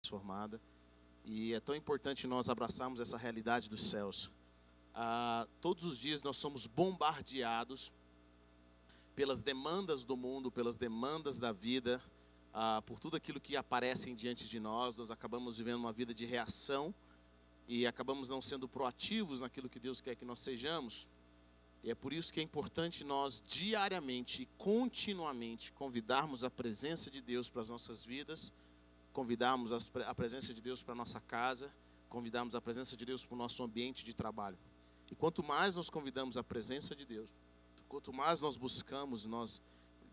transformada. E é tão importante nós abraçarmos essa realidade dos céus. Todos os dias nós somos bombardeados pelas demandas do mundo, pelas demandas da vida, por tudo aquilo que aparece diante de nós. Nós acabamos vivendo uma vida de reação e acabamos não sendo proativos naquilo que Deus quer que nós sejamos. E é por isso que é importante nós diariamente e continuamente convidarmos a presença de Deus para as nossas vidas, convidarmos a presença de Deus para a nossa casa, convidarmos a presença de Deus para o nosso ambiente de trabalho. E quanto mais nós convidamos a presença de Deus, quanto mais nós buscamos, nós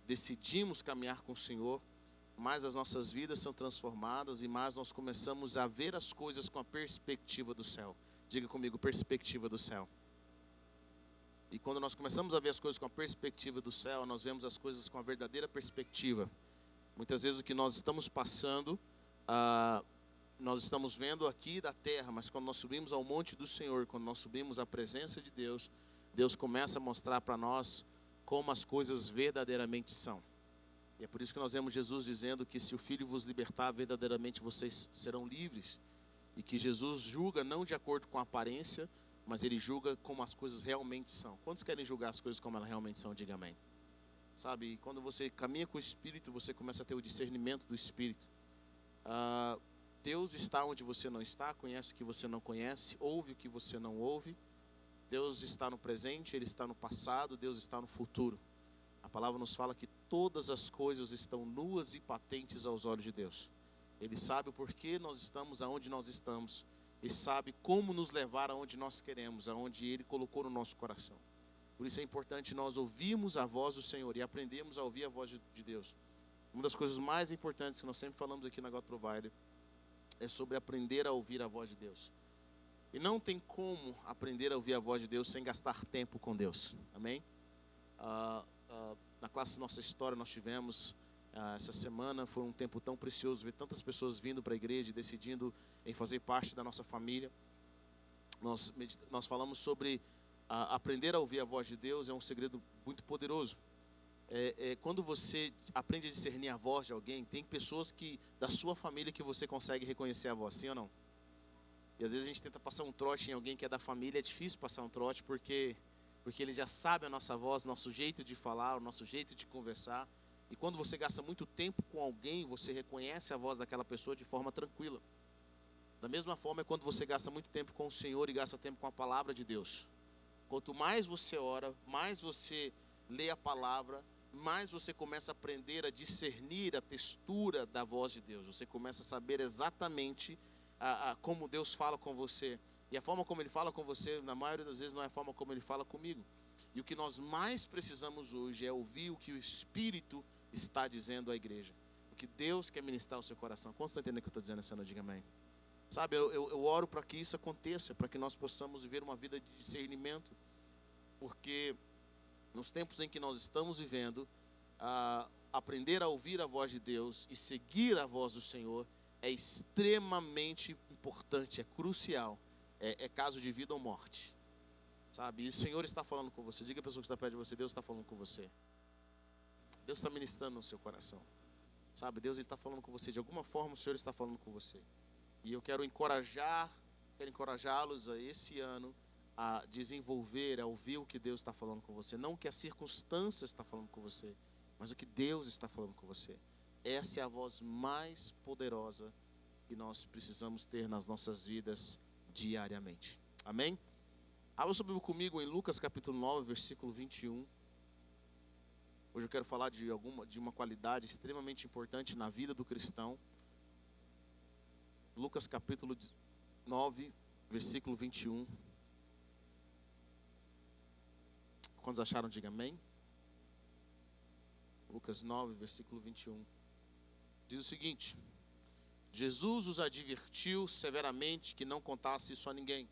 decidimos caminhar com o Senhor, mais as nossas vidas são transformadas e mais nós começamos a ver as coisas com a perspectiva do céu. Diga comigo, perspectiva do céu. E quando nós começamos a ver as coisas com a perspectiva do céu, nós vemos as coisas com a verdadeira perspectiva. Muitas vezes o que nós estamos passando, nós estamos vendo aqui da terra, mas quando nós subimos ao monte do Senhor, quando nós subimos à presença de Deus, Deus começa a mostrar para nós como as coisas verdadeiramente são. E é por isso que nós vemos Jesus dizendo que se o Filho vos libertar, verdadeiramente vocês serão livres. E que Jesus julga não de acordo com a aparência, mas Ele julga como as coisas realmente são. Quantos querem julgar as coisas como elas realmente são? Diga amém. Sabe, quando você caminha com o Espírito, você começa a ter o discernimento do Espírito. Deus está onde você não está, conhece o que você não conhece, ouve o que você não ouve. Deus está no presente, Ele está no passado, Deus está no futuro. A palavra nos fala que todas as coisas estão nuas e patentes aos olhos de Deus. Ele sabe o porquê nós estamos aonde nós estamos. Ele sabe como nos levar aonde nós queremos, aonde Ele colocou no nosso coração. Por isso é importante nós ouvirmos a voz do Senhor e aprendermos a ouvir a voz de Deus. Uma das coisas mais importantes que nós sempre falamos aqui na God Provider é sobre aprender a ouvir a voz de Deus. E não tem como aprender a ouvir a voz de Deus sem gastar tempo com Deus. Amém? Na classe Nossa História nós tivemos, essa semana foi um tempo tão precioso, ver tantas pessoas vindo para a igreja e decidindo em fazer parte da nossa família. Nós falamos sobre aprender a ouvir a voz de Deus. É um segredo muito poderoso. Quando você aprende a discernir a voz de alguém, tem pessoas da sua família que você consegue reconhecer a voz, sim ou não? E às vezes a gente tenta passar um trote em alguém que é da família, é difícil passar um trote porque ele já sabe a nossa voz, o nosso jeito de falar, o nosso jeito de conversar. E quando você gasta muito tempo com alguém, você reconhece a voz daquela pessoa de forma tranquila. Da mesma forma é quando você gasta muito tempo com o Senhor e gasta tempo com a palavra de Deus. Quanto mais você ora, mais você lê a palavra, mais você começa a aprender a discernir a textura da voz de Deus. Você começa a saber exatamente como Deus fala com você. E a forma como Ele fala com você, na maioria das vezes, não é a forma como Ele fala comigo. E o que nós mais precisamos hoje é ouvir o que o Espírito está dizendo à igreja. O que Deus quer ministrar ao seu coração. Quantos estão entendendo o que eu estou dizendo essa noite? Diga amém. Sabe, eu oro para que isso aconteça, para que nós possamos viver uma vida de discernimento. Porque nos tempos em que nós estamos vivendo, aprender a ouvir a voz de Deus e seguir a voz do Senhor é extremamente importante, é crucial. É caso de vida ou morte. Sabe, e o Senhor está falando com você. Diga a pessoa que está perto de você, Deus está falando com você. Deus está ministrando no seu coração. Sabe, Deus está falando com você. De alguma forma o Senhor está falando com você. E eu quero encorajá-los a esse ano a desenvolver, a ouvir o que Deus está falando com você. Não o que a circunstância está falando com você, mas o que Deus está falando com você. Essa é a voz mais poderosa que nós precisamos ter nas nossas vidas diariamente. Amém? Abra sua Bíblia comigo em Lucas capítulo 9, versículo 21. Hoje eu quero falar de uma qualidade extremamente importante na vida do cristão. Lucas capítulo 9, versículo 21. Quantos acharam? Diga amém. Lucas 9, versículo 21. Diz o seguinte: Jesus os advertiu severamente que não contasse isso a ninguém.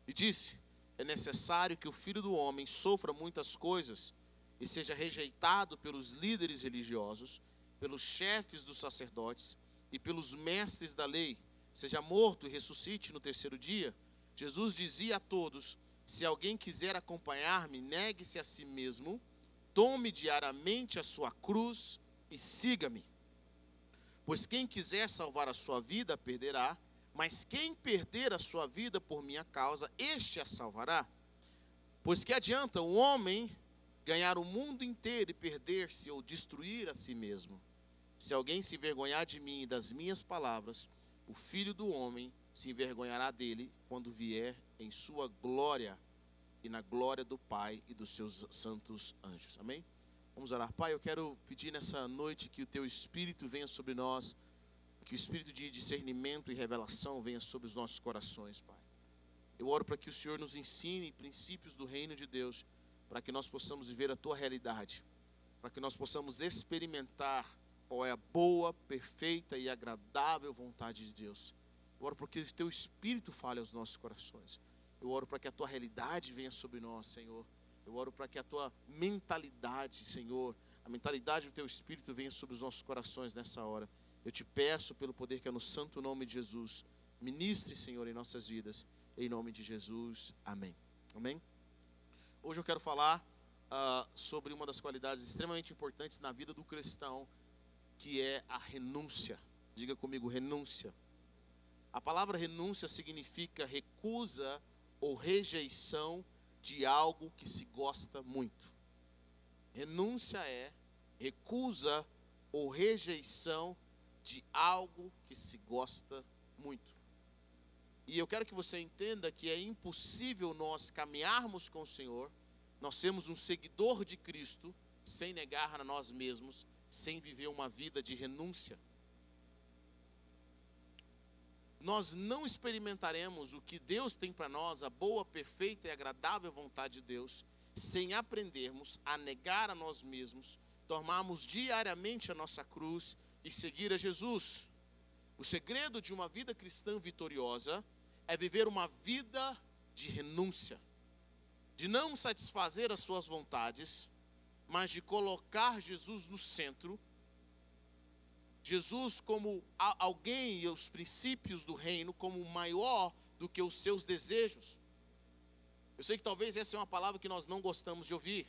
E disse: é necessário que o Filho do Homem sofra muitas coisas e seja rejeitado pelos líderes religiosos, pelos chefes dos sacerdotes e pelos mestres da lei, seja morto e ressuscite no terceiro dia. Jesus dizia a todos: se alguém quiser acompanhar-me, negue-se a si mesmo, tome diariamente a sua cruz e siga-me. Pois quem quiser salvar a sua vida, a perderá, mas quem perder a sua vida por minha causa, este a salvará. Pois que adianta o homem ganhar o mundo inteiro e perder-se ou destruir a si mesmo? Se alguém se envergonhar de mim e das minhas palavras, o Filho do Homem se envergonhará dele quando vier em sua glória e na glória do Pai e dos seus santos anjos. Amém? Vamos orar. Pai, eu quero pedir nessa noite que o Teu Espírito venha sobre nós, que o Espírito de discernimento e revelação venha sobre os nossos corações, Pai. Eu oro para que o Senhor nos ensine princípios do reino de Deus, para que nós possamos viver a Tua realidade, para que nós possamos experimentar qual é a boa, perfeita e agradável vontade de Deus. Eu oro para que o Teu Espírito fale aos nossos corações. Eu oro para que a Tua realidade venha sobre nós, Senhor. Eu oro para que a Tua mentalidade, Senhor, a mentalidade do Teu Espírito venha sobre os nossos corações nessa hora. Eu te peço pelo poder que é no santo nome de Jesus. Ministre, Senhor, em nossas vidas. Em nome de Jesus. Amém. Amém? Hoje eu quero falar sobre uma das qualidades extremamente importantes na vida do cristão, que é a renúncia. Diga comigo, renúncia. A palavra renúncia significa recusa ou rejeição de algo que se gosta muito. Renúncia é recusa ou rejeição de algo que se gosta muito. E eu quero que você entenda que é impossível nós caminharmos com o Senhor, nós sermos um seguidor de Cristo, sem negar a nós mesmos, sem viver uma vida de renúncia. Nós não experimentaremos o que Deus tem para nós, a boa, perfeita e agradável vontade de Deus, sem aprendermos a negar a nós mesmos, tomarmos diariamente a nossa cruz e seguir a Jesus. O segredo de uma vida cristã vitoriosa é viver uma vida de renúncia, de não satisfazer as suas vontades, mas de colocar Jesus no centro, Jesus como alguém e os princípios do reino como maior do que os seus desejos. Eu sei que talvez essa é uma palavra que nós não gostamos de ouvir.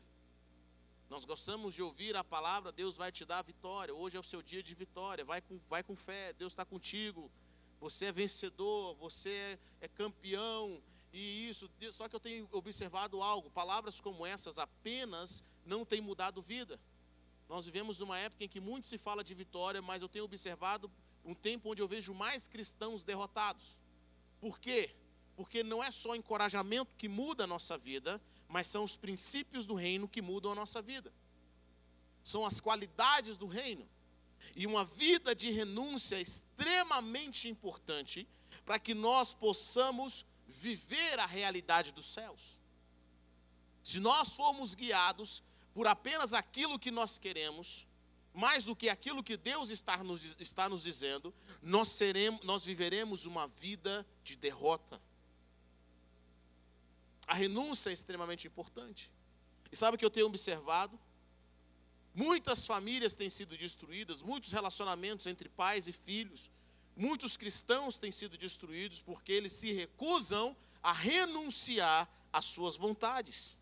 Nós gostamos de ouvir a palavra, Deus vai te dar a vitória, hoje é o seu dia de vitória, vai com fé, Deus está contigo, você é vencedor, você é campeão, e isso, só que eu tenho observado algo, palavras como essas apenas não têm mudado vida. Nós vivemos numa época em que muito se fala de vitória, mas eu tenho observado um tempo onde eu vejo mais cristãos derrotados. Por quê? Porque não é só encorajamento que muda a nossa vida, mas são os princípios do reino que mudam a nossa vida. São as qualidades do reino. E uma vida de renúncia é extremamente importante para que nós possamos viver a realidade dos céus. Se nós formos guiados por apenas aquilo que nós queremos, mais do que aquilo que Deus está nos dizendo, nós viveremos uma vida de derrota. A renúncia é extremamente importante. E sabe o que eu tenho observado? Muitas famílias têm sido destruídas, muitos relacionamentos entre pais e filhos, muitos cristãos têm sido destruídos porque eles se recusam a renunciar às suas vontades.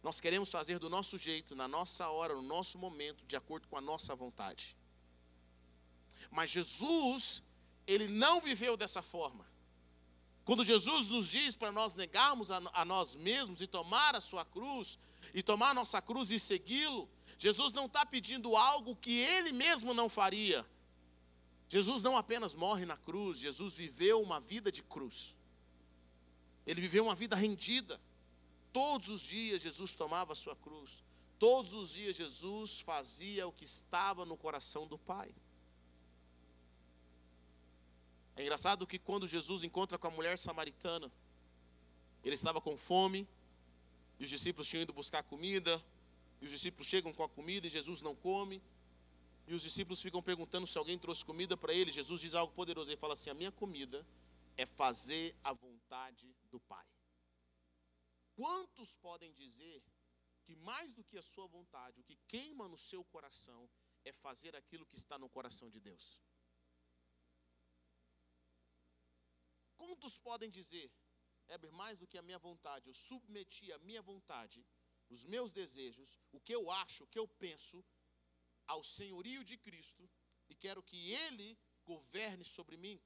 Nós queremos fazer do nosso jeito, na nossa hora, no nosso momento, de acordo com a nossa vontade. Mas Jesus, Ele não viveu dessa forma. Quando Jesus nos diz para nós negarmos a nós mesmos e tomar a sua cruz, e tomar a nossa cruz e segui-lo, Jesus não está pedindo algo que Ele mesmo não faria. Jesus não apenas morre na cruz, Jesus viveu uma vida de cruz. Ele viveu uma vida rendida. Todos os dias Jesus tomava a sua cruz. Todos os dias Jesus fazia o que estava no coração do Pai. É engraçado que quando Jesus encontra com a mulher samaritana, ele estava com fome, e os discípulos tinham ido buscar comida, e os discípulos chegam com a comida e Jesus não come, e os discípulos ficam perguntando se alguém trouxe comida para ele. Jesus diz algo poderoso, ele fala assim: a minha comida é fazer a vontade do Pai. Quantos podem dizer que mais do que a sua vontade, o que queima no seu coração é fazer aquilo que está no coração de Deus? Quantos podem dizer, Heber, mais do que a minha vontade, eu submeti a minha vontade, os meus desejos, o que eu acho, o que eu penso, ao senhorio de Cristo, e quero que Ele governe sobre mim.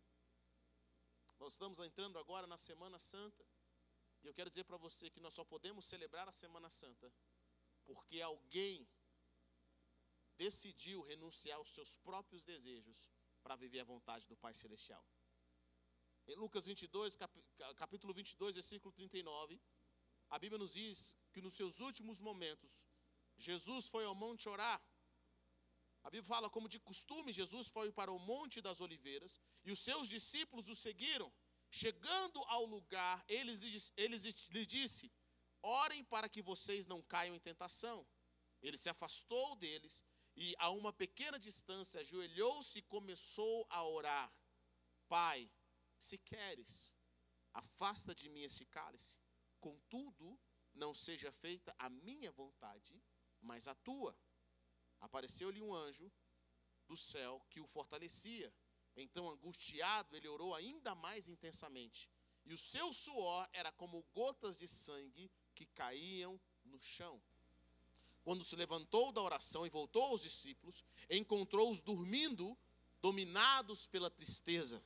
Nós estamos entrando agora na Semana Santa, e eu quero dizer para você que nós só podemos celebrar a Semana Santa porque alguém decidiu renunciar aos seus próprios desejos para viver a vontade do Pai Celestial. Em Lucas 22, capítulo 22, versículo 39, a Bíblia nos diz que nos seus últimos momentos, Jesus foi ao monte orar. A Bíblia fala, como de costume, Jesus foi para o Monte das Oliveiras e os seus discípulos o seguiram. Chegando ao lugar, ele lhe disse: orem para que vocês não caiam em tentação. Ele se afastou deles e a uma pequena distância ajoelhou-se e começou a orar. Pai, se queres, afasta de mim este cálice. Contudo, não seja feita a minha vontade, mas a tua. Apareceu-lhe um anjo do céu que o fortalecia. Então, angustiado, ele orou ainda mais intensamente. E o seu suor era como gotas de sangue que caíam no chão. Quando se levantou da oração e voltou aos discípulos, encontrou-os dormindo, dominados pela tristeza.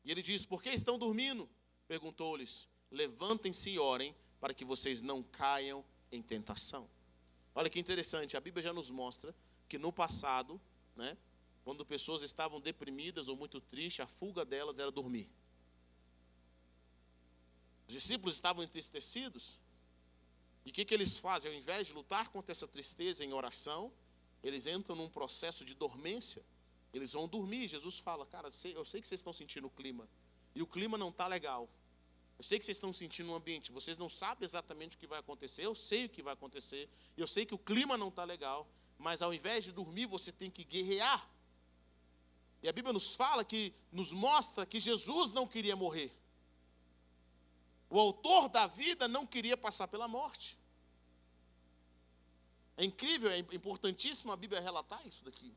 E ele diz: por que estão dormindo? Perguntou-lhes: levantem-se e orem, para que vocês não caiam em tentação. Olha que interessante, a Bíblia já nos mostra que no passado, quando pessoas estavam deprimidas ou muito tristes, a fuga delas era dormir. Os discípulos estavam entristecidos, e o que eles fazem? Ao invés de lutar contra essa tristeza em oração, eles entram num processo de dormência, eles vão dormir. Jesus fala: cara, eu sei que vocês estão sentindo o clima, e o clima não está legal. Eu sei que vocês estão sentindo um ambiente, vocês não sabem exatamente o que vai acontecer, eu sei o que vai acontecer, eu sei que o clima não está legal, mas ao invés de dormir, você tem que guerrear. E a Bíblia nos mostra que Jesus não queria morrer. O autor da vida não queria passar pela morte. É incrível, é importantíssimo a Bíblia relatar isso daqui.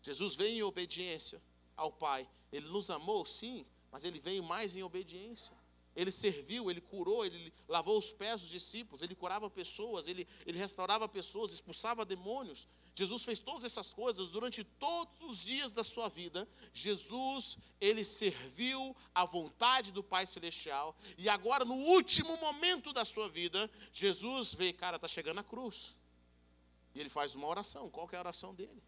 Jesus veio em obediência ao Pai. Ele nos amou, sim, mas ele veio mais em obediência. Ele serviu, ele curou, ele lavou os pés dos discípulos, ele curava pessoas, ele restaurava pessoas, expulsava demônios. Jesus fez todas essas coisas durante todos os dias da sua vida. Jesus, ele serviu à vontade do Pai Celestial. E agora, no último momento da sua vida, Jesus vê, cara, está chegando a cruz. E ele faz uma oração. Qual que é a oração dele?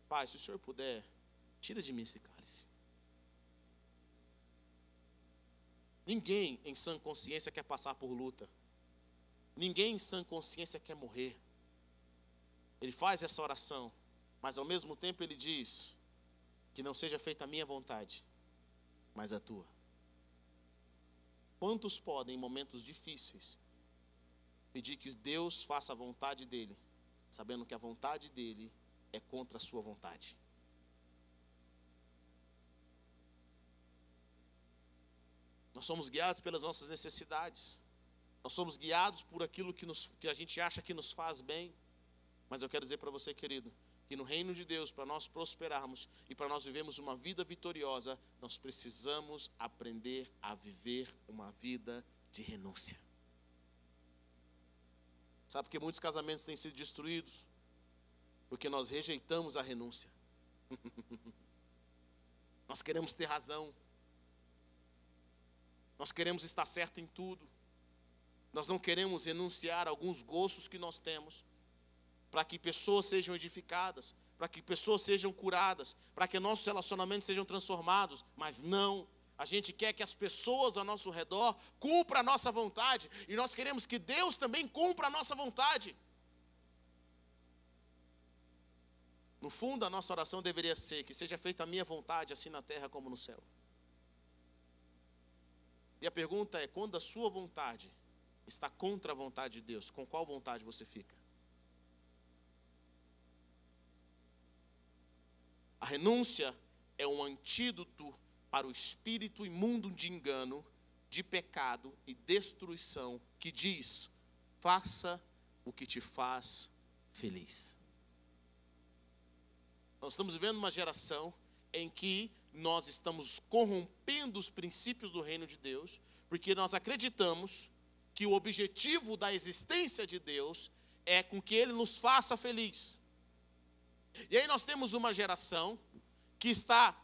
Pai, se o Senhor puder, tira de mim esse cálice. Ninguém em sã consciência quer passar por luta. Ninguém em sã consciência quer morrer. Ele faz essa oração, mas ao mesmo tempo ele diz que não seja feita a minha vontade, mas a tua. Quantos podem, em momentos difíceis, pedir que Deus faça a vontade dele, sabendo que a vontade dele é contra a sua vontade? Nós somos guiados pelas nossas necessidades. Nós somos guiados por aquilo que a gente acha que nos faz bem. Mas eu quero dizer para você, querido, que no reino de Deus, para nós prosperarmos e para nós vivermos uma vida vitoriosa, nós precisamos aprender a viver uma vida de renúncia. Sabe por que muitos casamentos têm sido destruídos? Porque nós rejeitamos a renúncia. Nós queremos ter razão. Nós queremos estar certo em tudo. Nós não queremos renunciar a alguns gostos que nós temos, para que pessoas sejam edificadas, para que pessoas sejam curadas, para que nossos relacionamentos sejam transformados. Mas não, a gente quer que as pessoas ao nosso redor cumpram a nossa vontade, e nós queremos que Deus também cumpra a nossa vontade. No fundo, a nossa oração deveria ser: que seja feita a minha vontade, assim na terra como no céu. E a pergunta é: quando a sua vontade está contra a vontade de Deus, com qual vontade você fica? A renúncia é um antídoto para o espírito imundo de engano, de pecado e destruição, que diz: faça o que te faz feliz. Nós estamos vivendo uma geração em que nós estamos corrompendo os princípios do reino de Deus, porque nós acreditamos que o objetivo da existência de Deus é com que Ele nos faça feliz. E aí nós temos uma geração que está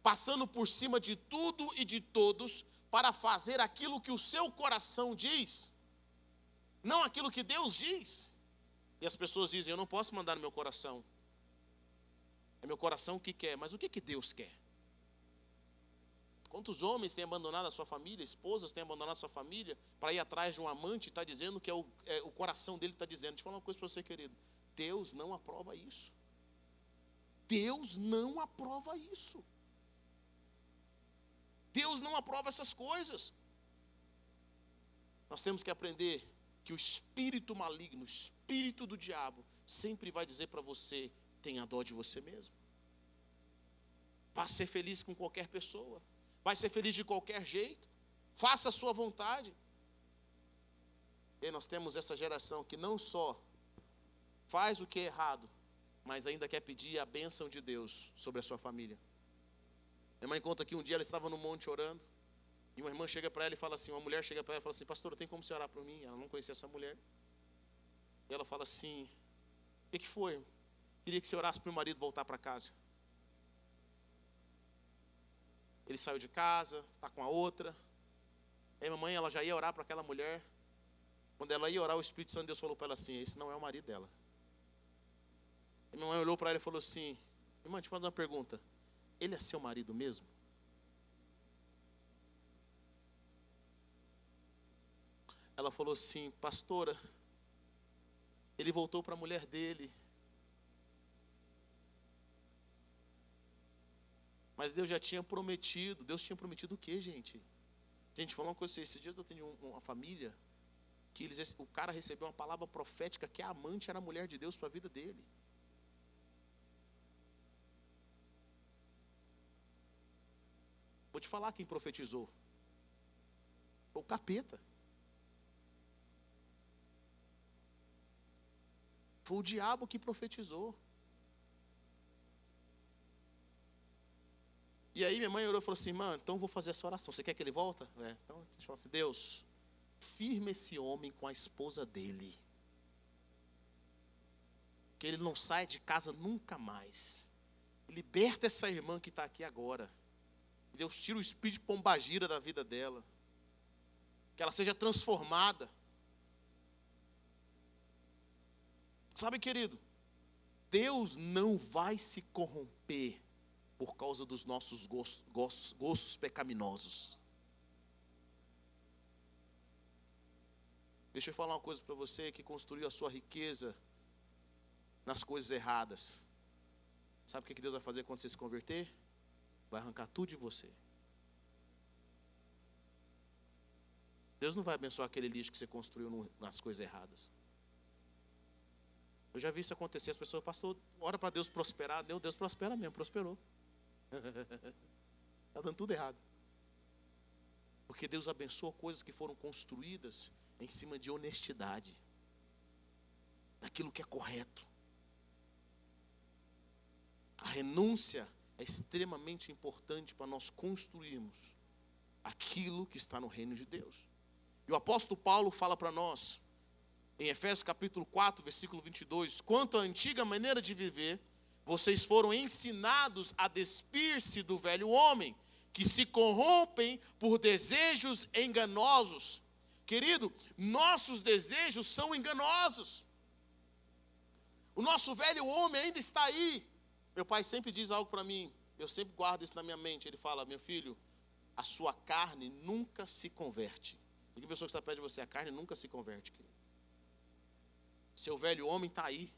passando por cima de tudo e de todos para fazer aquilo que o seu coração diz, não aquilo que Deus diz. E as pessoas dizem, eu não posso mandar no meu coração. É meu coração que quer, mas o que Deus quer? Quantos homens têm abandonado a sua família, esposas têm abandonado a sua família para ir atrás de um amante e está dizendo que o coração dele está dizendo. Deixa eu falar uma coisa para você, querido. Deus não aprova isso. Deus não aprova isso. Deus não aprova essas coisas. Nós temos que aprender que o espírito maligno, o espírito do diabo, sempre vai dizer para você, tenha dó de você mesmo. Vá ser feliz com qualquer pessoa. Vai ser feliz de qualquer jeito. Faça a sua vontade. E aí nós temos essa geração que não só faz o que é errado, mas ainda quer pedir a bênção de Deus sobre a sua família. Minha mãe conta que um dia ela estava no monte orando, e uma irmã chega para ela e fala assim, uma mulher chega para ela e fala assim, pastora, tem como você orar por mim? Ela não conhecia essa mulher. E ela fala assim, o que foi? Queria que você orasse para o marido voltar para casa. Ele saiu de casa, está com a outra. Aí a mamãe, ela já ia orar para aquela mulher. Quando ela ia orar, o Espírito Santo de Deus falou para ela assim, esse não é o marido dela. E minha mãe olhou para ela e falou assim, irmã, te fazer uma pergunta. Ele é seu marido mesmo? Ela falou assim, pastora, ele voltou para a mulher dele. Mas Deus já tinha prometido. Deus tinha prometido o quê, gente? Gente, falou uma coisa assim, esses dias eu tenho uma família que o cara recebeu uma palavra profética que a amante era a mulher de Deus para a vida dele. Vou te falar quem profetizou. Foi o capeta. Foi o diabo que profetizou. E aí minha mãe orou e falou assim, mano, então vou fazer essa oração. Você quer que ele volta? Então a gente fala assim, Deus, firma esse homem com a esposa dele. Que ele não saia de casa nunca mais. Liberta essa irmã que está aqui agora. Deus tira o espírito de pombagira da vida dela. Que ela seja transformada. Sabe, querido, Deus não vai se corromper por causa dos nossos gostos pecaminosos. Deixa eu falar uma coisa para você que construiu a sua riqueza nas coisas erradas. Sabe o que Deus vai fazer quando você se converter? Vai arrancar tudo de você. Deus não vai abençoar aquele lixo que você construiu nas coisas erradas. Eu já vi isso acontecer, as pessoas, pastor, ora para Deus prosperar. Deus prospera mesmo, prosperou. Está dando tudo errado. Porque Deus abençoa coisas que foram construídas em cima de honestidade, daquilo que é correto. A renúncia é extremamente importante para nós construirmos aquilo que está no reino de Deus. E o apóstolo Paulo fala para nós, em Efésios capítulo 4, versículo 22, quanto à antiga maneira de viver, vocês foram ensinados a despir-se do velho homem, que se corrompem por desejos enganosos. Querido, nossos desejos são enganosos. O nosso velho homem ainda está aí. Meu pai sempre diz algo para mim, eu sempre guardo isso na minha mente. Ele fala, meu filho, a sua carne nunca se converte. E que pessoa que está perto de você, a carne nunca se converte, querido. Seu velho homem está aí.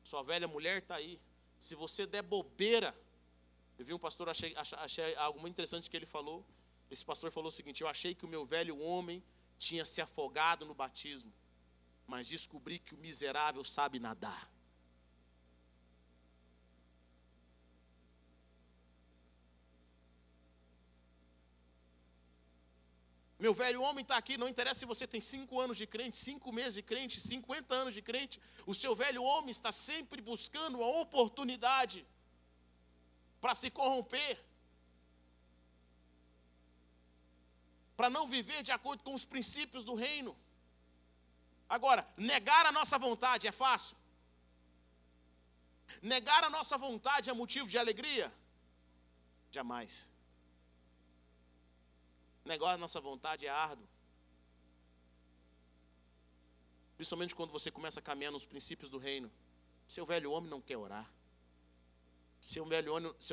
Sua velha mulher está aí. Se você der bobeira, eu vi um pastor, achei algo muito interessante que ele falou. Esse pastor falou o seguinte, eu achei que o meu velho homem tinha se afogado no batismo, mas descobri que o miserável sabe nadar. Meu velho homem está aqui, não interessa se você tem 5 anos de crente, 5 meses de crente, 50 anos de crente. O seu velho homem está sempre buscando a oportunidade para se corromper. Para não viver de acordo com os princípios do reino. Agora, negar a nossa vontade é fácil? Negar a nossa vontade é motivo de alegria? Jamais. Negar a nossa vontade é árduo. Principalmente quando você começa a caminhar nos princípios do reino. Seu velho homem não quer orar. Seu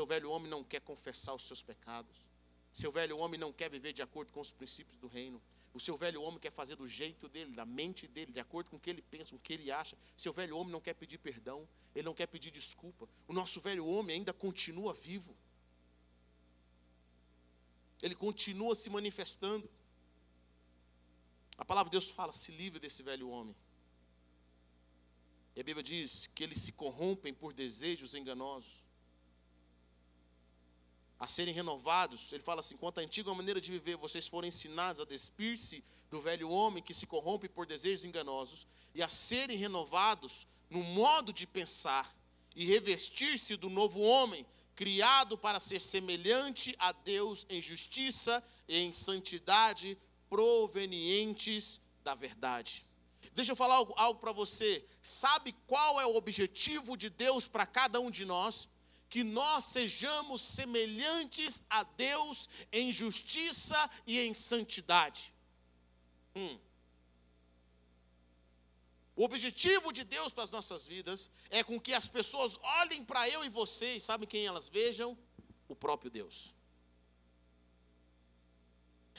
velho homem não quer confessar os seus pecados. Seu velho homem não quer viver de acordo com os princípios do reino. O seu velho homem quer fazer do jeito dele, da mente dele, de acordo com o que ele pensa, com o que ele acha. Seu velho homem não quer pedir perdão, ele não quer pedir desculpa. O nosso velho homem ainda continua vivo. Ele continua se manifestando. A palavra de Deus fala, se livre desse velho homem. E a Bíblia diz que eles se corrompem por desejos enganosos. A serem renovados, ele fala assim, quanto à antiga maneira de viver, vocês foram ensinados a despir-se do velho homem que se corrompe por desejos enganosos e a serem renovados no modo de pensar e revestir-se do novo homem, criado para ser semelhante a Deus em justiça e em santidade provenientes da verdade. Deixa eu falar algo para você. Sabe qual é o objetivo de Deus para cada um de nós? Que nós sejamos semelhantes a Deus em justiça e em santidade. O objetivo de Deus para as nossas vidas é com que as pessoas olhem para eu e você e sabem quem elas vejam? O próprio Deus.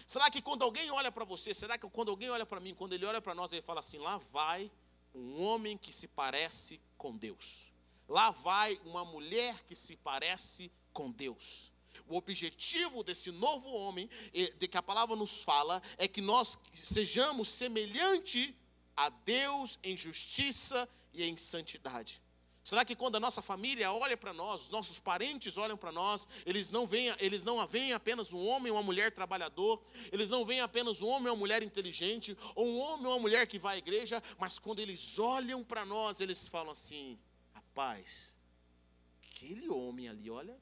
Será que quando alguém olha para você, será que quando alguém olha para mim, quando ele olha para nós, ele fala assim, lá vai um homem que se parece com Deus. Lá vai uma mulher que se parece com Deus. O objetivo desse novo homem, de que a palavra nos fala, é que nós sejamos semelhante a Deus em justiça e em santidade. Será que quando a nossa família olha para nós, os nossos parentes olham para nós, eles não veem apenas um homem ou uma mulher trabalhador, eles não veem apenas um homem ou uma mulher inteligente, ou um homem ou uma mulher que vai à igreja, mas quando eles olham para nós, eles falam assim, rapaz, aquele homem ali, olha,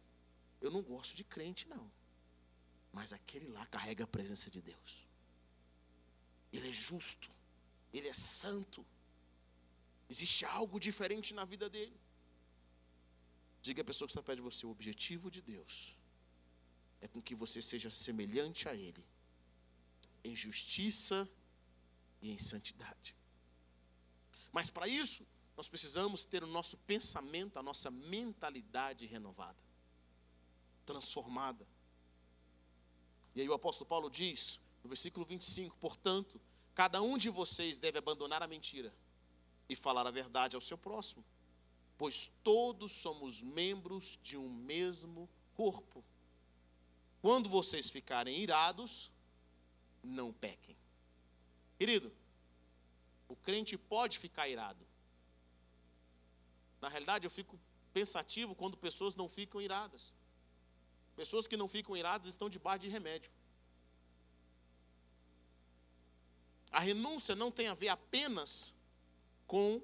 eu não gosto de crente não, mas aquele lá carrega a presença de Deus. Ele é justo, ele é santo. Existe algo diferente na vida dele. Diga à pessoa que está perto de você, o objetivo de Deus é com que você seja semelhante a Ele, em justiça e em santidade. Mas para isso, nós precisamos ter o nosso pensamento, a nossa mentalidade renovada, transformada. E aí o apóstolo Paulo diz, no versículo 25, portanto, cada um de vocês deve abandonar a mentira e falar a verdade ao seu próximo, pois todos somos membros de um mesmo corpo. Quando vocês ficarem irados, não pequem. Querido, o crente pode ficar irado. Na realidade, eu fico pensativo quando pessoas não ficam iradas. Pessoas que não ficam iradas estão debaixo de remédio. A renúncia não tem a ver apenas com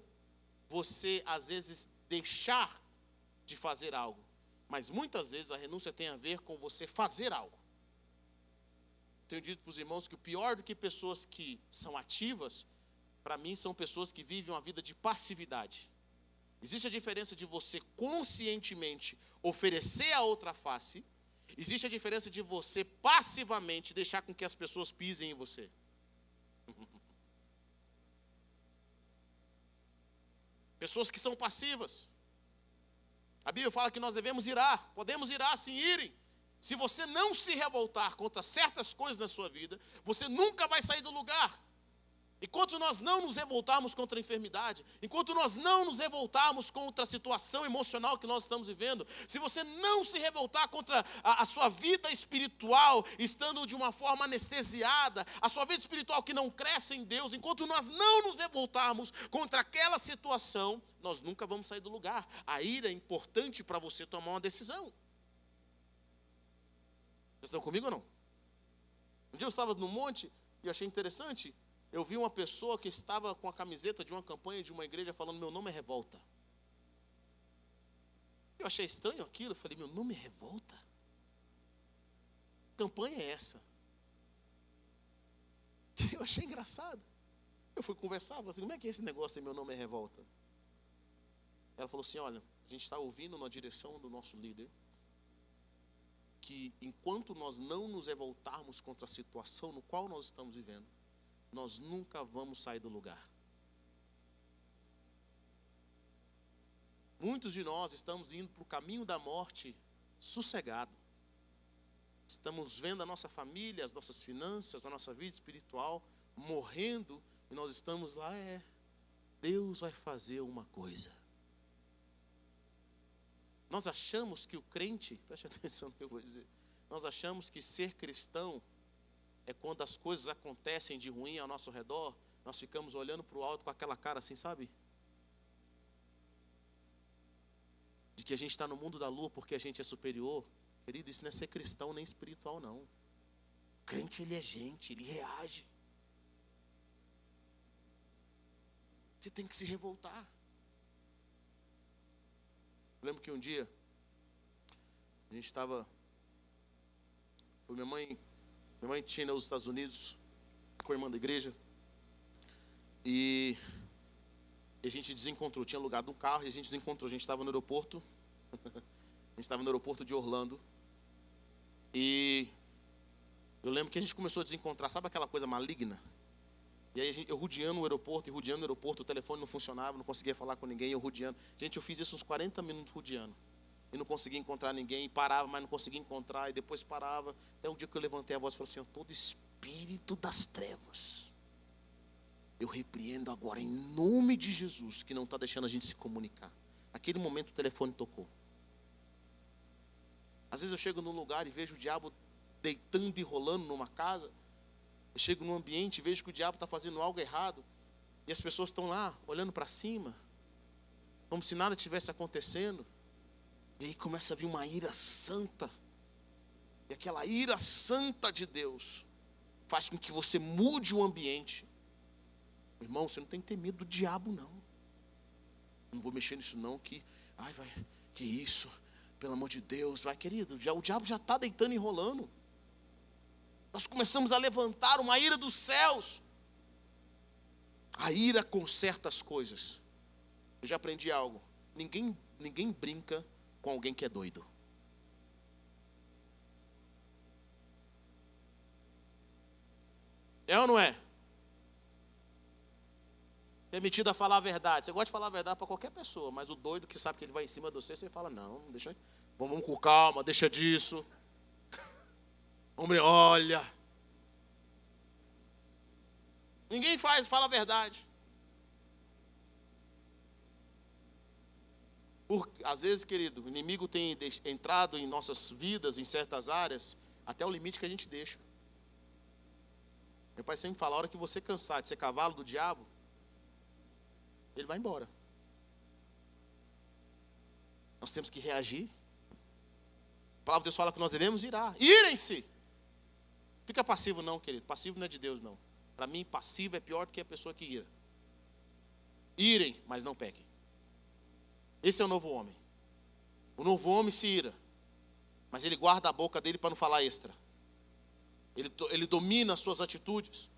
você, às vezes, deixar de fazer algo. Mas muitas vezes a renúncia tem a ver com você fazer algo. Tenho dito para os irmãos que o pior do que pessoas que são ativas, para mim, são pessoas que vivem uma vida de passividade. Existe a diferença de você conscientemente oferecer a outra face. Existe a diferença de você passivamente deixar com que as pessoas pisem em você. Pessoas que são passivas. A Bíblia fala que nós devemos irar. Podemos irar, sim, irem. Se você não se revoltar contra certas coisas na sua vida, você nunca vai sair do lugar. Enquanto nós não nos revoltarmos contra a enfermidade, enquanto nós não nos revoltarmos contra a situação emocional que nós estamos vivendo, se você não se revoltar contra a sua vida espiritual, estando de uma forma anestesiada, a sua vida espiritual que não cresce em Deus, enquanto nós não nos revoltarmos contra aquela situação, nós nunca vamos sair do lugar. A ira é importante para você tomar uma decisão. Vocês estão comigo ou não? Um dia eu estava no monte e achei interessante. Eu vi uma pessoa que estava com a camiseta de uma campanha de uma igreja falando, meu nome é Revolta. Eu achei estranho aquilo, eu falei, meu nome é Revolta? Que campanha é essa? Eu achei engraçado. Eu fui conversar, falei assim, como é que é esse negócio aí, meu nome é Revolta? Ela falou assim, olha, a gente está ouvindo na direção do nosso líder que enquanto nós não nos revoltarmos contra a situação no qual nós estamos vivendo, nós nunca vamos sair do lugar. Muitos de nós estamos indo para o caminho da morte sossegado. Estamos vendo a nossa família, as nossas finanças, a nossa vida espiritual morrendo e nós estamos lá, Deus vai fazer uma coisa. Nós achamos que o crente, preste atenção no que eu vou dizer, nós achamos que ser cristão é quando as coisas acontecem de ruim ao nosso redor, nós ficamos olhando para o alto com aquela cara assim, sabe? De que a gente está no mundo da lua porque a gente é superior. Querido, isso não é ser cristão nem espiritual, não. O crente, ele é gente, ele reage. Você tem que se revoltar. Eu lembro que um dia, a gente estava... Minha mãe tinha ido aos Estados Unidos com a irmã da igreja. E a gente desencontrou, tinha alugado um carro e a gente desencontrou. A gente estava no aeroporto, a gente estava no aeroporto de Orlando. E eu lembro que a gente começou a desencontrar, sabe aquela coisa maligna? E aí eu rodeando o aeroporto, o telefone não funcionava, não conseguia falar com ninguém, eu rodeando. Gente, eu fiz isso uns 40 minutos rodeando. E não conseguia encontrar ninguém, parava, mas não conseguia encontrar, e depois parava. Até um dia que eu levantei a voz e falei assim, todo espírito das trevas, eu repreendo agora em nome de Jesus, que não está deixando a gente se comunicar. Naquele momento o telefone tocou. Às vezes eu chego num lugar e vejo o diabo deitando e rolando numa casa. Eu chego num ambiente e vejo que o diabo está fazendo algo errado. E as pessoas estão lá, olhando para cima, como se nada tivesse acontecendo. E aí começa a vir uma ira santa. E aquela ira santa de Deus faz com que você mude o ambiente. Irmão, você não tem que ter medo do diabo, não. Não vou mexer nisso, não, que isso, pelo amor de Deus, vai, querido. O diabo já está deitando e rolando. Nós começamos a levantar uma ira dos céus. A ira conserta as coisas. Eu já aprendi algo. Ninguém brinca com alguém que é doido. É ou não é? Permitido a falar a verdade. Você gosta de falar a verdade para qualquer pessoa, mas o doido que sabe que ele vai em cima de você, você fala, não, deixa, vamos com calma, deixa disso. Homem, olha. Ninguém fala a verdade. Às vezes, querido, o inimigo tem entrado em nossas vidas, em certas áreas, até o limite que a gente deixa. Meu pai sempre fala, a hora que você cansar de ser cavalo do diabo, ele vai embora. Nós temos que reagir. A palavra de Deus fala que nós devemos irar. Irem-se! Fica passivo não, querido. Passivo não é de Deus, não. Para mim, passivo é pior do que a pessoa que ira. Irem, mas não pequem. Esse é o novo homem. O novo homem se ira, mas ele guarda a boca dele para não falar extra. Ele domina as suas atitudes.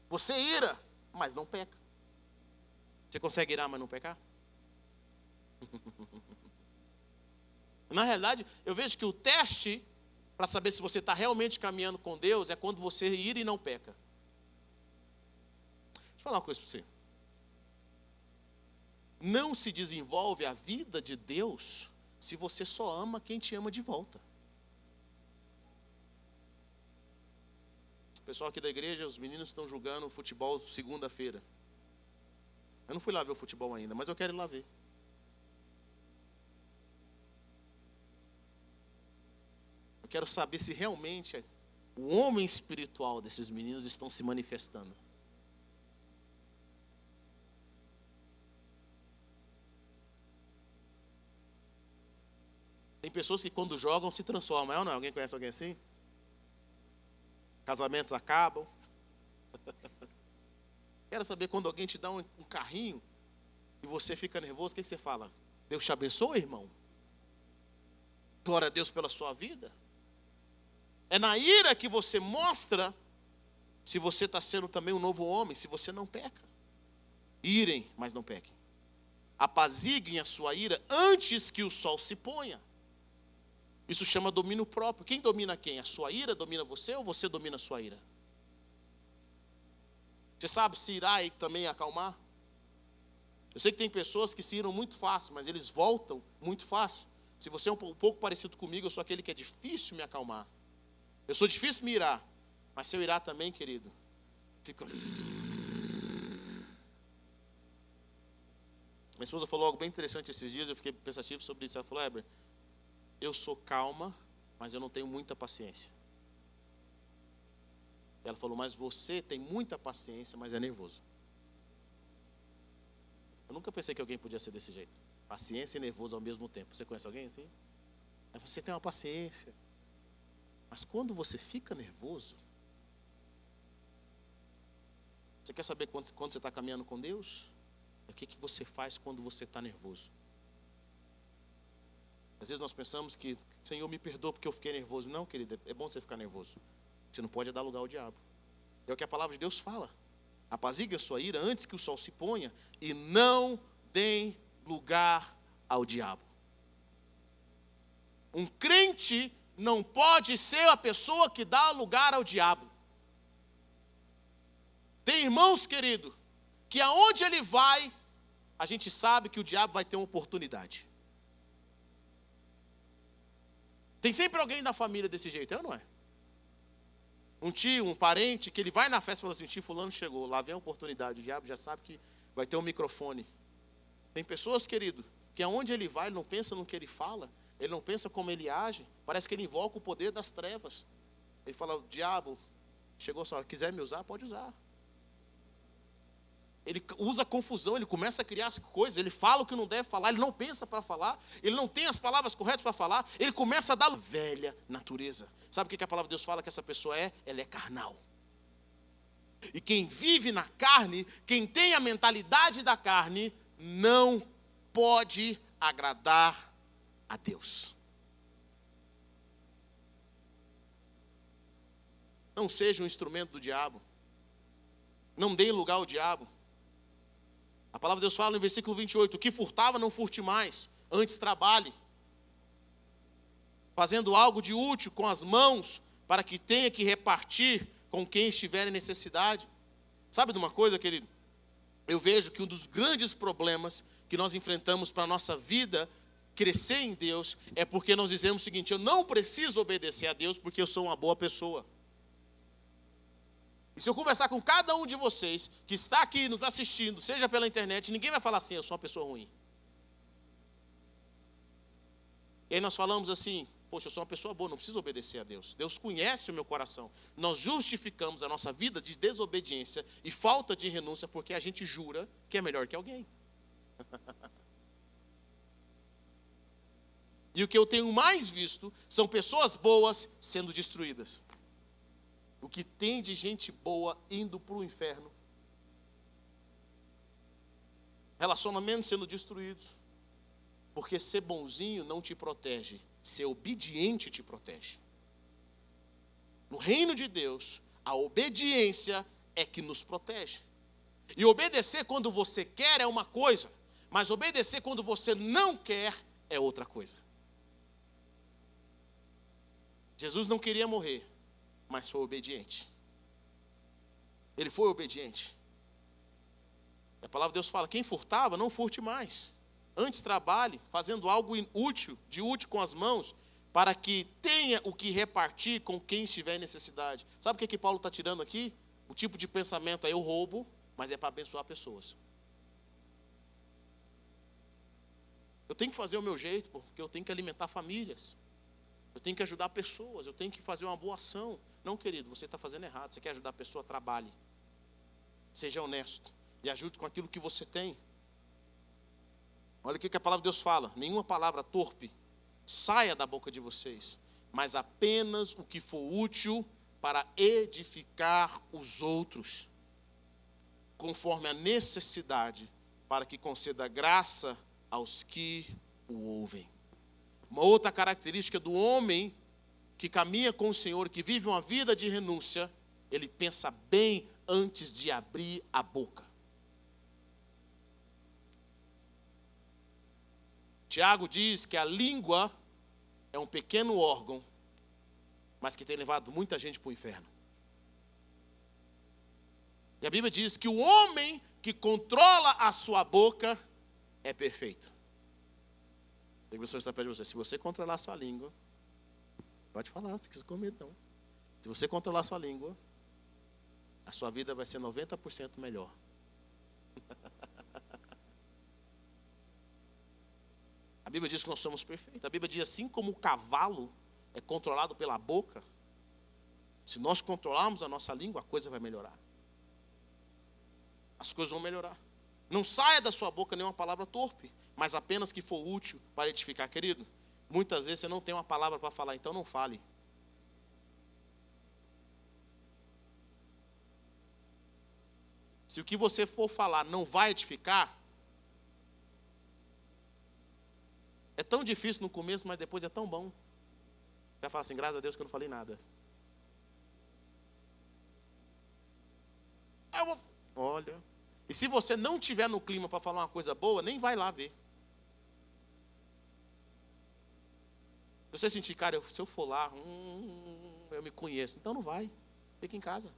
Você ira, mas não peca. Você consegue irar, mas não pecar? Na realidade, eu vejo que o teste para saber se você está realmente caminhando com Deus é quando você ira e não peca. Deixa eu falar uma coisa para você. Não se desenvolve a vida de Deus se você só ama quem te ama de volta. O pessoal aqui da igreja, os meninos estão jogando futebol segunda-feira. Eu não fui lá ver o futebol ainda, mas eu quero ir lá ver. Eu quero saber se realmente o homem espiritual desses meninos estão se manifestando. Tem pessoas que quando jogam se transformam, é ou não? Alguém conhece alguém assim? Casamentos acabam. Quero saber quando alguém te dá um carrinho e você fica nervoso, o que você fala? Deus te abençoe, irmão. Glória a Deus pela sua vida. É na ira que você mostra se você está sendo também um novo homem, se você não peca. Irem, mas não pequem. apaziguem a sua ira antes que o sol se ponha. Isso chama domínio próprio. Quem domina quem? A sua ira domina você ou você domina a sua ira? Você sabe se irar e também acalmar? Eu sei que tem pessoas que se iram muito fácil, mas eles voltam muito fácil. Se você é um pouco parecido comigo, eu sou aquele que é difícil me acalmar. Eu sou difícil me irar. Mas se eu irar também, querido, fica... Minha esposa falou algo bem interessante esses dias, eu fiquei pensativo sobre isso. Ela falou, Heber, eu sou calma, mas eu não tenho muita paciência. Ela falou, mas você tem muita paciência, mas é nervoso. Eu nunca pensei que alguém podia ser desse jeito. Paciência e nervoso ao mesmo tempo. Você conhece alguém assim? Você tem uma paciência. Mas quando você fica nervoso, você quer saber quando você está caminhando com Deus? O que você faz quando você está nervoso? Às vezes nós pensamos que, Senhor, me perdoa porque eu fiquei nervoso. Não, querido, é bom você ficar nervoso. Você não pode dar lugar ao diabo. É o que a palavra de Deus fala. Apazigue a sua ira antes que o sol se ponha e não deem lugar ao diabo. Um crente não pode ser a pessoa que dá lugar ao diabo. Tem irmãos, querido, que aonde ele vai, a gente sabe que o diabo vai ter uma oportunidade. Tem sempre alguém da família desse jeito, é ou não é? Um tio, um parente, que ele vai na festa e fala assim, tio fulano chegou, lá vem a oportunidade, o diabo já sabe que vai ter um microfone. Tem pessoas, querido, que aonde ele vai, ele não pensa no que ele fala, ele não pensa como ele age, parece que ele invoca o poder das trevas. Ele fala, diabo, chegou a sua hora, quiser me usar, pode usar. Ele usa confusão, ele começa a criar as coisas, ele fala o que não deve falar, ele não pensa para falar, ele não tem as palavras corretas para falar, ele começa a dar velha natureza. Sabe o que a palavra de Deus fala que essa pessoa é? Ela é carnal. E quem vive na carne, quem tem a mentalidade da carne, não pode agradar a Deus. Não seja um instrumento do diabo. Não dê lugar ao diabo. A palavra de Deus fala no versículo 28, o que furtava não furte mais, antes trabalhe, fazendo algo de útil com as mãos, para que tenha que repartir com quem estiver em necessidade. Sabe de uma coisa, querido? Eu vejo que um dos grandes problemas que nós enfrentamos para a nossa vida crescer em Deus, é porque nós dizemos o seguinte, eu não preciso obedecer a Deus porque eu sou uma boa pessoa. E se eu conversar com cada um de vocês que está aqui nos assistindo, seja pela internet, ninguém vai falar assim, eu sou uma pessoa ruim. E aí nós falamos assim, poxa, eu sou uma pessoa boa, não preciso obedecer a Deus. Deus conhece o meu coração. Nós justificamos a nossa vida de desobediência e falta de renúncia porque a gente jura que é melhor que alguém. E o que eu tenho mais visto são pessoas boas sendo destruídas. O que tem de gente boa indo para o inferno. Relacionamentos sendo destruídos. Porque ser bonzinho não te protege. Ser obediente te protege. No reino de Deus, a obediência é que nos protege. E obedecer quando você quer é uma coisa. Mas obedecer quando você não quer é outra coisa. Jesus não queria morrer, mas foi obediente. Ele foi obediente. A palavra de Deus fala, quem furtava, não furte mais. Antes trabalhe, fazendo algo útil, de útil com as mãos, para que tenha o que repartir com quem estiver em necessidade. Sabe o que Paulo está tirando aqui? O tipo de pensamento é eu roubo, mas é para abençoar pessoas. Eu tenho que fazer o meu jeito, porque eu tenho que alimentar famílias. Eu tenho que ajudar pessoas, eu tenho que fazer uma boa ação. Não, querido, você está fazendo errado. Você quer ajudar a pessoa, trabalhe. Seja honesto e ajude com aquilo que você tem. Olha o que a palavra de Deus fala. Nenhuma palavra torpe saia da boca de vocês, mas apenas o que for útil para edificar os outros, conforme a necessidade, para que conceda graça aos que o ouvem. Uma outra característica do homem que caminha com o Senhor, que vive uma vida de renúncia, ele pensa bem antes de abrir a boca. Tiago diz que a língua é um pequeno órgão, mas que tem levado muita gente para o inferno. E a Bíblia diz que o homem que controla a sua boca é perfeito. E a pessoa está perto de você: se você controlar a sua língua, pode falar, não fique com medo não. Se você controlar a sua língua, a sua vida vai ser 90% melhor. A Bíblia diz que nós somos perfeitos. A Bíblia diz assim como o cavalo é controlado pela boca, se nós controlarmos a nossa língua, a coisa vai melhorar. As coisas vão melhorar. Não saia da sua boca nenhuma palavra torpe, mas apenas que for útil para edificar, querido. Muitas vezes você não tem uma palavra para falar, então não fale. Se o que você for falar não vai edificar, é tão difícil no começo, mas depois é tão bom. Você vai falar assim: graças a Deus que eu não falei nada. Olha. E se você não tiver no clima para falar uma coisa boa, nem vai lá ver. Se você sentir, cara, se eu for lá, eu me conheço. Então não vai. Fica em casa.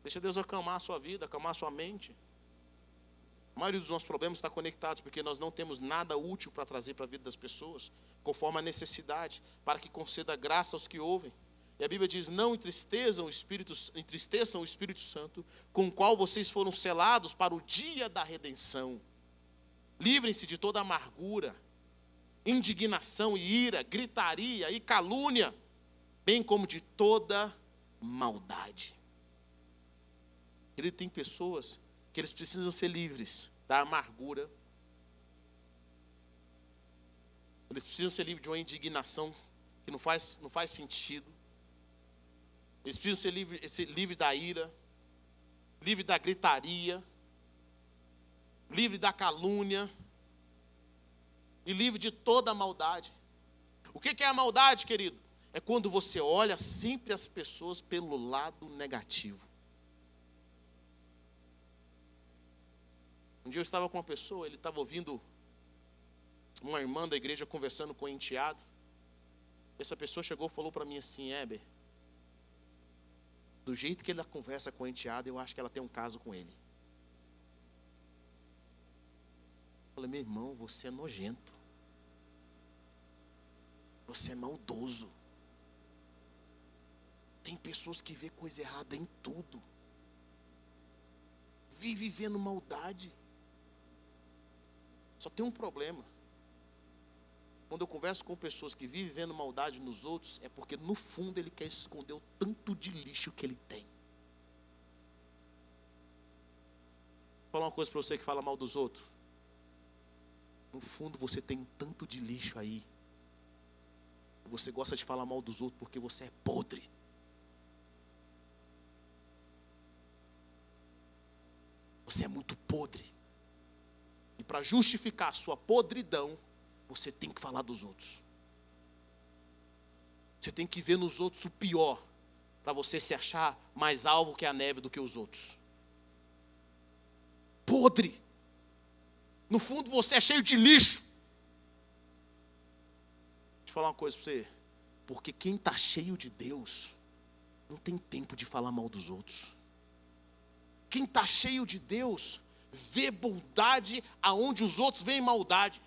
Deixa Deus acalmar a sua vida, acalmar a sua mente. A maioria dos nossos problemas está conectados porque nós não temos nada útil para trazer para a vida das pessoas, conforme a necessidade, para que conceda graça aos que ouvem. E a Bíblia diz: não entristeçam o Espírito Santo, com o qual vocês foram selados para o dia da redenção. Livrem-se de toda amargura, indignação e ira, gritaria e calúnia, bem como de toda maldade. Ele tem pessoas que eles precisam ser livres da amargura. Eles precisam ser livres de uma indignação que não faz sentido. Eles precisam ser livres da ira, livre da gritaria, livre da calúnia e livre de toda a maldade. O que é a maldade, querido? É quando você olha sempre as pessoas pelo lado negativo. Um dia eu estava com uma pessoa, ele estava ouvindo uma irmã da igreja conversando com o enteado. Essa pessoa chegou e falou para mim assim: Heber, do jeito que ela conversa com o enteado, eu acho que ela tem um caso com ele. Eu falei: meu irmão, você é nojento. Você é maldoso. Tem pessoas que vê coisa errada em tudo. Vive vivendo maldade. Só tem um problema. Quando eu converso com pessoas que vivem vendo maldade nos outros, é porque no fundo ele quer esconder o tanto de lixo que ele tem. Vou falar uma coisa para você que fala mal dos outros. No fundo você tem um tanto de lixo aí. Você gosta de falar mal dos outros porque você é podre. Você é muito podre. E para justificar a sua podridão, você tem que falar dos outros. Você tem que ver nos outros o pior, para você se achar mais alvo que a neve do que os outros. Podre. No fundo você é cheio de lixo. Deixa eu falar uma coisa para você. Porque quem está cheio de Deus, não tem tempo de falar mal dos outros. Quem está cheio de Deus, vê bondade aonde os outros veem maldade.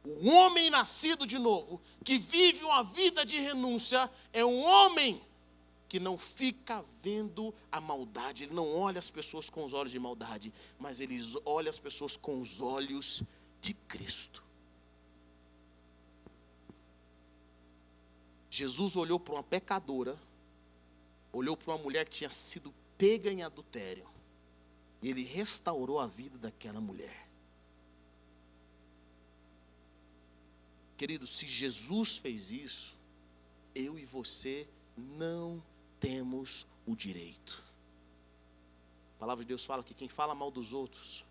O homem nascido de novo, que vive uma vida de renúncia, é um homem que não fica vendo a maldade. Ele não olha as pessoas com os olhos de maldade, mas ele olha as pessoas com os olhos de Cristo. Jesus olhou para uma pecadora, olhou para uma mulher que tinha sido pega em adultério, e ele restaurou a vida daquela mulher. Querido, se Jesus fez isso, eu e você não temos o direito. A palavra de Deus fala que quem fala mal dos outros,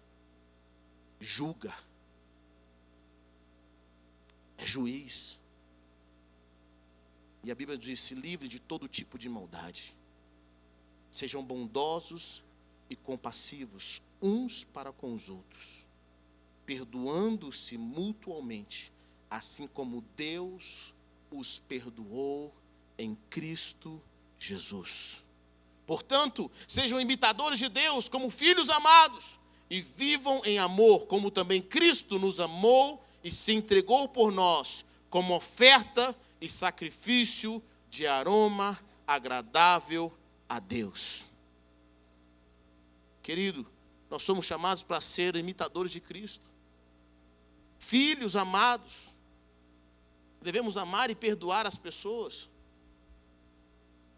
julga, é juiz. E a Bíblia diz: se livre de todo tipo de maldade. Sejam bondosos e compassivos uns para com os outros. perdoando-se mutuamente, assim como Deus os perdoou em Cristo Jesus. Portanto, sejam imitadores de Deus como filhos amados e vivam em amor, como também Cristo nos amou e se entregou por nós como oferta e sacrifício de aroma agradável a Deus. Querido, nós somos chamados para ser imitadores de Cristo, filhos amados. Devemos amar e perdoar as pessoas.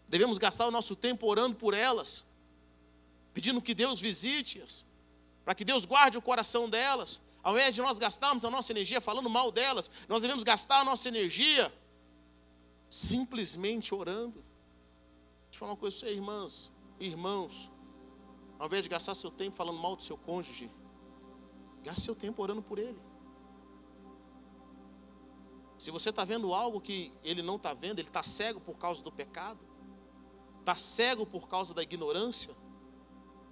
Devemos gastar o nosso tempo orando por elas, pedindo que Deus visite-as, para que Deus guarde o coração delas. Ao invés de nós gastarmos a nossa energia falando mal delas, nós devemos gastar a nossa energia simplesmente orando. Deixa eu falar uma coisa para vocês, irmãs e irmãos. Ao invés de gastar seu tempo falando mal do seu cônjuge, gaste seu tempo orando por ele. Se você está vendo algo que ele não está vendo, ele está cego por causa do pecado, está cego por causa da ignorância,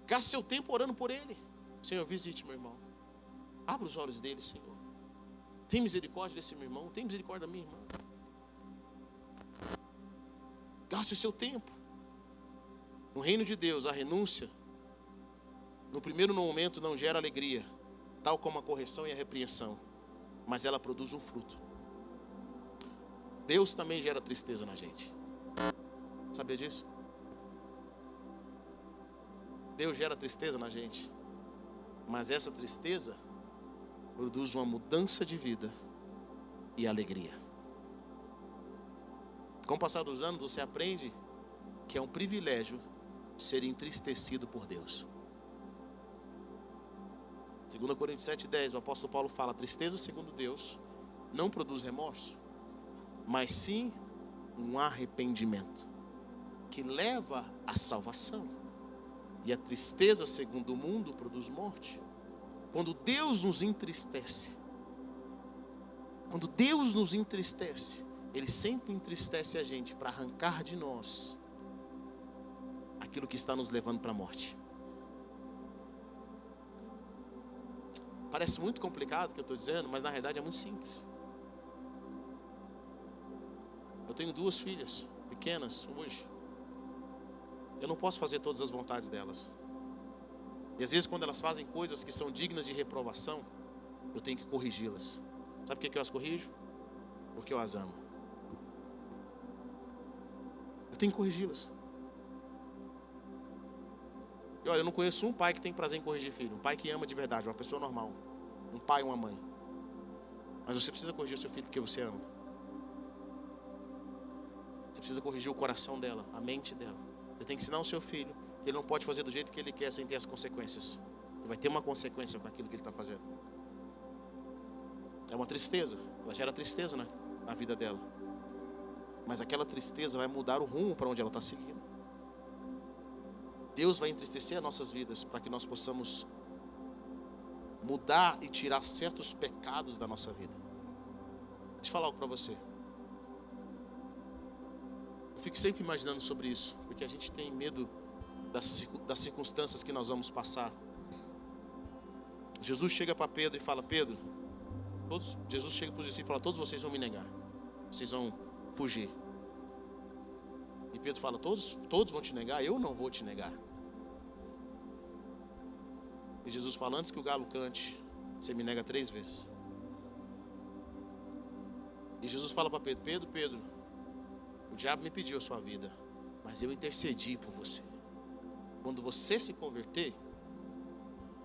gaste seu tempo orando por ele. Senhor, visite meu irmão. Abra os olhos dele, Senhor. Tem misericórdia desse meu irmão, tem misericórdia da minha irmã. Gaste o seu tempo. No reino de Deus, a renúncia, no primeiro momento, não gera alegria, tal como a correção e a repreensão, mas ela produz um fruto. Deus também gera tristeza na gente. Sabia disso? Deus gera tristeza na gente, mas essa tristeza produz uma mudança de vida e alegria. Com o passar dos anos, você aprende que é um privilégio ser entristecido por Deus. 2 Coríntios 7,10, o apóstolo Paulo fala: tristeza segundo Deus não produz remorso, mas sim um arrependimento que leva à salvação. E a tristeza segundo o mundo produz morte. Quando Deus nos entristece, Ele sempre entristece a gente para arrancar de nós aquilo que está nos levando para a morte. Parece muito complicado o que eu estou dizendo, mas na realidade é muito simples. Eu tenho 2 filhas pequenas hoje. Eu não posso fazer todas as vontades delas. E às vezes quando elas fazem coisas que são dignas de reprovação, eu tenho que corrigi-las. Sabe por que eu as corrijo? Porque eu as amo. Eu tenho que corrigi-las. E olha, eu não conheço um pai que tem prazer em corrigir filho. Um pai que ama de verdade, uma pessoa normal. Um pai e uma mãe. Mas você precisa corrigir o seu filho porque você ama. Você precisa corrigir o coração dela, a mente dela. Você tem que ensinar o seu filho que ele não pode fazer do jeito que ele quer sem ter as consequências. Ele vai ter uma consequência com aquilo que ele está fazendo. É uma tristeza. Ela gera tristeza na vida dela. Mas aquela tristeza vai mudar o rumo para onde ela está seguindo. Deus vai entristecer as nossas vidas para que nós possamos mudar e tirar certos pecados da nossa vida. Deixa eu falar algo para você. Eu fico sempre imaginando sobre isso, porque a gente tem medo das circunstâncias que nós vamos passar. Jesus chega para Pedro e fala: Pedro, Jesus chega para os discípulos e fala: todos vocês vão me negar, vocês vão fugir. E Pedro fala: todos vão te negar? Eu não vou te negar. E Jesus fala: antes que o galo cante, você me nega 3 vezes. E Jesus fala para Pedro: Pedro, o diabo me pediu a sua vida, mas eu intercedi por você. Quando você se converter,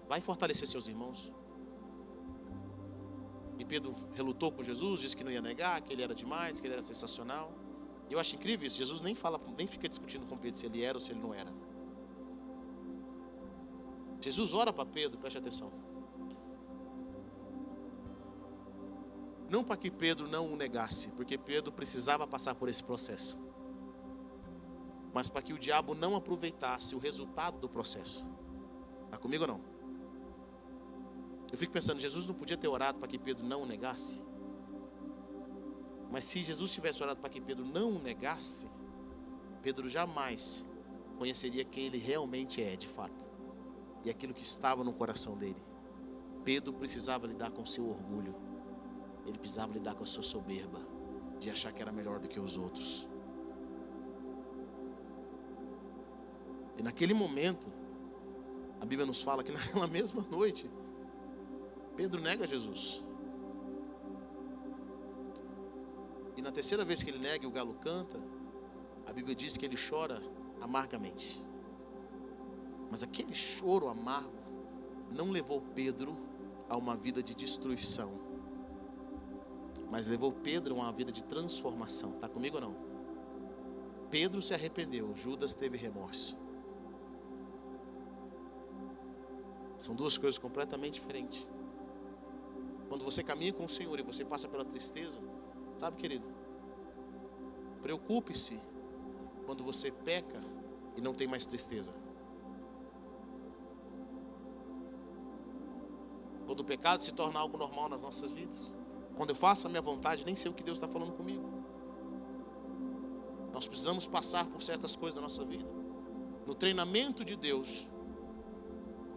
vai fortalecer seus irmãos. E Pedro relutou com Jesus, disse que não ia negar, que ele era demais, que ele era sensacional. E eu acho incrível isso. Jesus nem fica discutindo com Pedro se ele era ou se ele não era. Jesus ora para Pedro, preste atenção. Não para que Pedro não o negasse, porque Pedro precisava passar por esse processo, mas para que o diabo não aproveitasse o resultado do processo. Está comigo ou não? Eu fico pensando, Jesus não podia ter orado para que Pedro não o negasse? Mas se Jesus tivesse orado para que Pedro não o negasse, Pedro jamais conheceria quem ele realmente é de fato, e aquilo que estava no coração dele. Pedro precisava lidar com seu orgulho. Ele precisava lidar com a sua soberba, de achar que era melhor do que os outros. E naquele momento, a Bíblia nos fala que naquela mesma noite, Pedro nega Jesus. E na terceira vez que ele nega e o galo canta, a Bíblia diz que ele chora amargamente. Mas aquele choro amargo não levou Pedro a uma vida de destruição, mas levou Pedro a uma vida de transformação. Está comigo ou não? Pedro se arrependeu, Judas teve remorso. São duas coisas completamente diferentes. Quando você caminha com o Senhor e você passa pela tristeza, sabe, querido? Preocupe-se quando você peca e não tem mais tristeza. Quando o pecado se torna algo normal nas nossas vidas. Quando eu faço a minha vontade, nem sei o que Deus está falando comigo. Nós precisamos passar por certas coisas da nossa vida. No treinamento de Deus,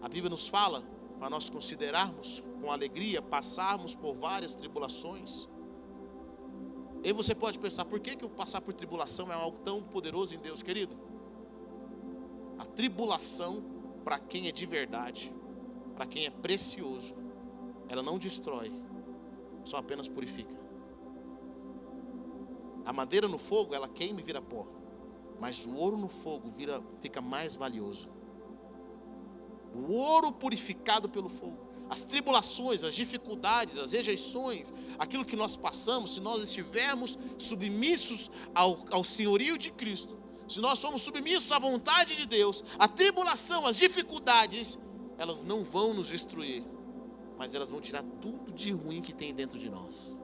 a Bíblia nos fala para nós considerarmos com alegria, passarmos por várias tribulações. E você pode pensar, por que passar por tribulação é algo tão poderoso em Deus, querido? A tribulação, para quem é de verdade, para quem é precioso, ela não destrói, só apenas purifica. A madeira no fogo, ela queima e vira pó, mas o ouro no fogo fica mais valioso. O ouro purificado pelo fogo. As tribulações, as dificuldades, as rejeições, aquilo que nós passamos, se nós estivermos submissos ao senhorio de Cristo, se nós somos submissos à vontade de Deus, a tribulação, as dificuldades, elas não vão nos destruir, mas elas vão tirar tudo de ruim que tem dentro de nós.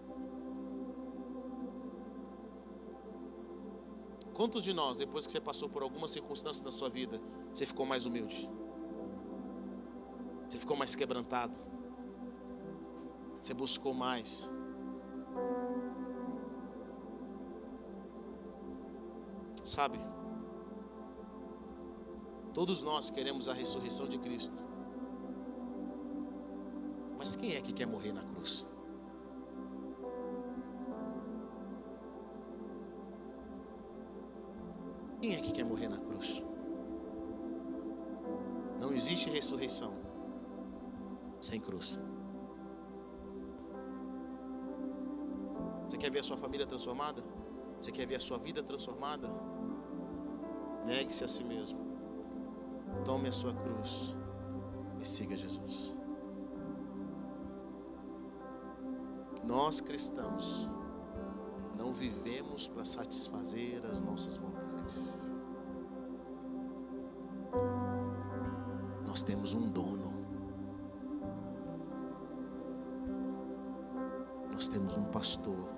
Quantos de nós, depois que você passou por algumas circunstâncias da sua vida, você ficou mais humilde? Você ficou mais quebrantado? Você buscou mais? Sabe? Todos nós queremos a ressurreição de Cristo. Mas quem é que quer morrer na cruz? Quem é que quer morrer na cruz? Não existe ressurreição sem cruz. Você quer ver a sua família transformada? Você quer ver a sua vida transformada? Negue-se a si mesmo. Tome a sua cruz e siga Jesus. Nós cristãos não vivemos para satisfazer as nossas vontades. Nós temos um dono. Nós temos um pastor.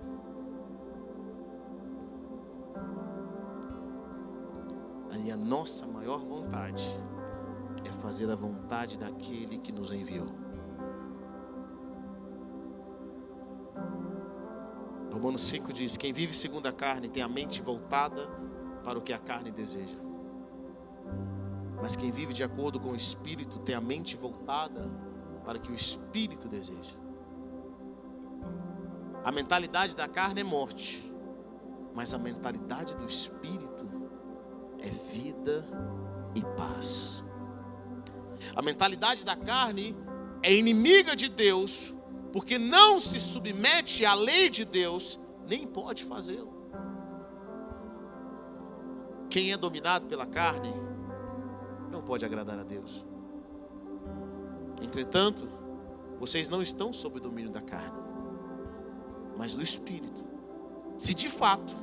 E a nossa maior vontade é fazer a vontade daquele que nos enviou. Romanos 5 diz: quem vive segundo a carne tem a mente voltada para o que a carne deseja. Mas quem vive de acordo com o Espírito tem a mente voltada para o que o Espírito deseja. A mentalidade da carne é morte, mas a mentalidade do Espírito é vida e paz. A mentalidade da carne é inimiga de Deus, porque não se submete à lei de Deus, nem pode fazê-lo. Quem é dominado pela carne não pode agradar a Deus. Entretanto, vocês não estão sob o domínio da carne, mas do Espírito. Se de fato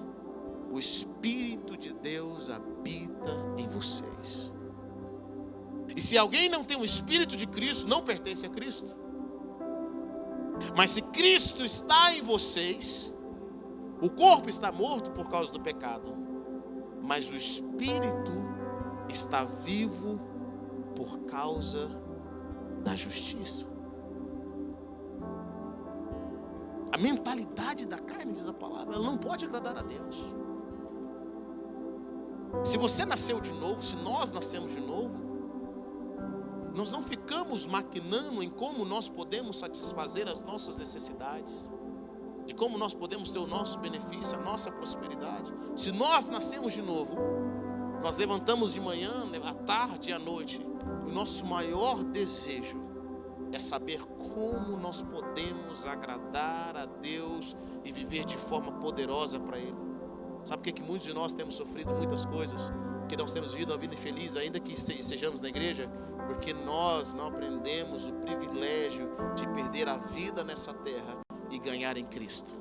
o Espírito de Deus habita em vocês. E se alguém não tem o Espírito de Cristo, não pertence a Cristo. Mas se Cristo está em vocês, o corpo está morto por causa do pecado, mas o Espírito está vivo por causa da justiça. A mentalidade da carne, diz a palavra, ela não pode agradar a Deus. Se você nasceu de novo, se nós nascemos de novo, Nós não ficamos maquinando em como nós podemos satisfazer as nossas necessidades, de como nós podemos ter o nosso benefício, a nossa prosperidade. Se nós nascemos de novo, nós levantamos de manhã, à tarde e à noite, e o nosso maior desejo é saber como nós podemos agradar a Deus e viver de forma poderosa para Ele. Sabe por que muitos de nós temos sofrido muitas coisas? Porque nós temos vivido uma vida infeliz, ainda que estejamos na igreja, porque nós não aprendemos o privilégio de perder a vida nessa terra e ganhar em Cristo.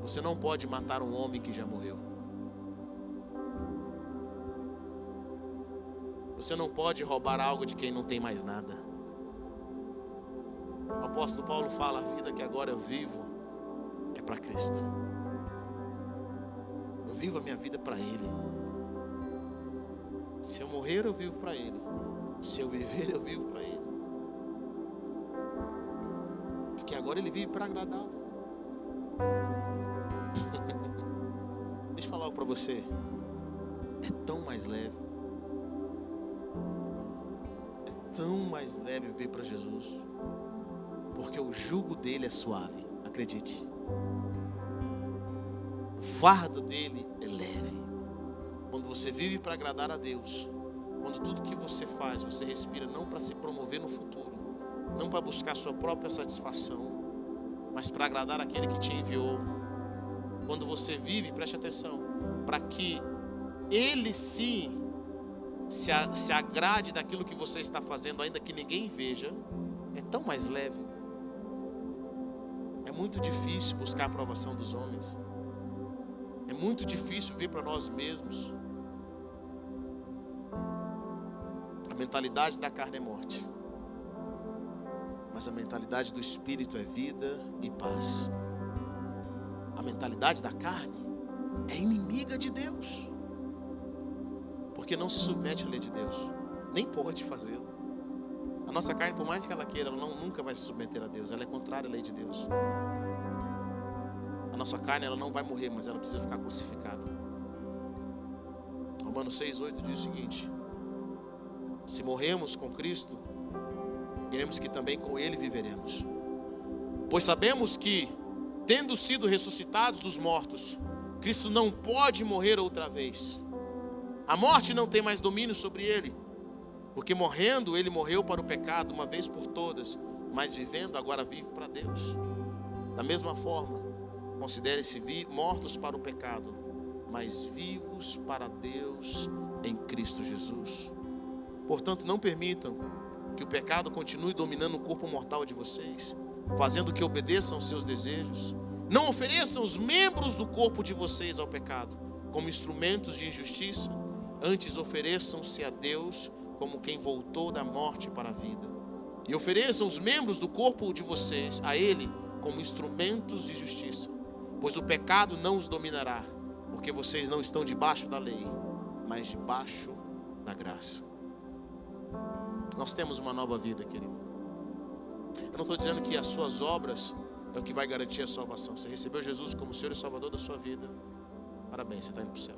Você não pode matar um homem que já morreu. Você não pode roubar algo de quem não tem mais nada. O apóstolo Paulo fala: a vida que agora eu vivo é para Cristo. Eu vivo a minha vida para Ele. Se eu morrer, eu vivo para Ele. Se eu viver, eu vivo para Ele. Porque agora Ele vive para agradá-lo. Deixa eu falar algo para você. É tão mais leve. É tão mais leve viver para Jesus. Porque o jugo dele é suave. Acredite. O fardo dele é leve. Quando você vive para agradar a Deus, quando tudo que você faz, você respira não para se promover no futuro, não para buscar sua própria satisfação, mas para agradar aquele que te enviou. Quando você vive, preste atenção, para que Ele sim se agrade daquilo que você está fazendo, ainda que ninguém veja, é tão mais leve. É muito difícil buscar a aprovação dos homens. É muito difícil vir para nós mesmos. A mentalidade da carne é morte, mas a mentalidade do Espírito é vida e paz. A mentalidade da carne é inimiga de Deus, porque não se submete à lei de Deus, nem pode fazê-lo. A nossa carne, por mais que ela queira, ela nunca vai se submeter a Deus. Ela é contrária à lei de Deus. A nossa carne, ela não vai morrer, mas ela precisa ficar crucificada. Romanos 6:8 diz o seguinte: se morremos com Cristo, queremos que também com Ele viveremos. Pois sabemos que, tendo sido ressuscitados dos mortos, Cristo não pode morrer outra vez. A morte não tem mais domínio sobre Ele, porque morrendo, Ele morreu para o pecado uma vez por todas, mas vivendo, agora vive para Deus. Da mesma forma, considere-se mortos para o pecado, mas vivos para Deus em Cristo Jesus. Portanto, não permitam que o pecado continue dominando o corpo mortal de vocês, fazendo que obedeçam aos seus desejos. Não ofereçam os membros do corpo de vocês ao pecado como instrumentos de injustiça, antes ofereçam-se a Deus como quem voltou da morte para a vida. E ofereçam os membros do corpo de vocês a Ele como instrumentos de justiça, pois o pecado não os dominará, porque vocês não estão debaixo da lei, mas debaixo da graça. Nós temos uma nova vida, querido. Eu não estou dizendo que as suas obras é o que vai garantir a salvação. Você recebeu Jesus como Senhor e Salvador da sua vida, parabéns, você está indo para o céu.